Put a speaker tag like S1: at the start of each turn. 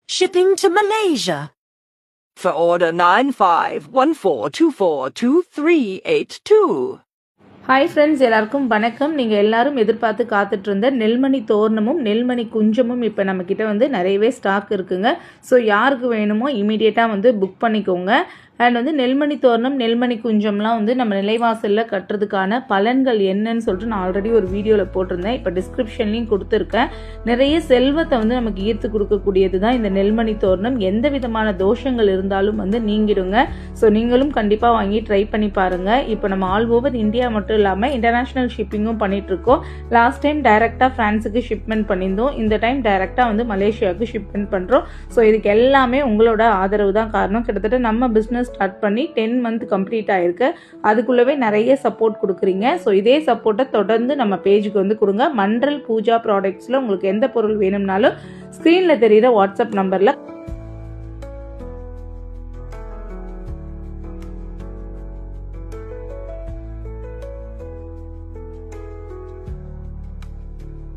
S1: Shipping to Malaysia.
S2: For order 9514242382.
S3: Hi friends, எல்லாருக்கும் வணக்கம். நீங்கள் எல்லாரும் எதிர்பார்த்து காத்துட்டு இருந்த நெல்மணி தோரணமும் நெல்மணி குஞ்சமும் இப்போ நம்மக்கிட்ட வந்து நிறையவே ஸ்டாக் இருக்குங்க. ஸோ யாருக்கு வேணுமோ இமீடியட்டாக வந்து புக் பண்ணிக்கோங்க. அண்ட் வந்து நெல்மணி தோரணம் நெல்மணி குஞ்சம்லாம் வந்து நம்ம நிலைவாசலில் கட்டுறதுக்கான பலன்கள் என்னன்னு சொல்லிட்டு நான் ஆல்ரெடி ஒரு வீடியோவில் போட்டிருந்தேன். இப்போ டிஸ்கிரிப்ஷன்லையும் கொடுத்துருக்கேன். நிறைய செல்வத்தை வந்து நமக்கு ஈர்த்து கொடுக்கக்கூடியது தான் இந்த நெல்மணி தோரணம். எந்த விதமான தோஷங்கள் இருந்தாலும் வந்து நீங்கிடுங்க. ஸோ நீங்களும் கண்டிப்பாக வாங்கி ட்ரை பண்ணி பாருங்கள். இப்போ நம்ம ஆல் ஓவர் இந்தியா மட்டும் இல்லாமல் இன்டர்நேஷ்னல் ஷிப்பிங்கும் பண்ணிகிட்ருக்கோம். லாஸ்ட் டைம் டைரெக்டாக ஃப்ரான்ஸுக்கு ஷிப்மெண்ட் பண்ணியிருந்தோம். இந்த டைம் டைரெக்டாக வந்து மலேசியாவுக்கு ஷிப்மெண்ட் பண்ணுறோம். ஸோ இதுக்கு எல்லாமே உங்களோட ஆதரவு தான் காரணம். கிட்டத்தட்ட நம்ம பிஸ்னஸ் ஸ்டார்ட் பண்ணி 10 மந்த் கம்ப்ளீட் ஆயிருக்கு. அதுக்குள்ளவே நிறைய சப்போர்ட் கொடுக்குறீங்க. ஸோ இதே சப்போர்ட்டை தொடர்ந்து நம்ம பேஜுக்கு வந்து கொடுங்க. மன்றல் பூஜா ப்ராடக்ட்ஸில் உங்களுக்கு எந்த பொருள் வேணும்னாலும் ஸ்க்ரீனில் தெரிகிற வாட்ஸ்அப் நம்பரில்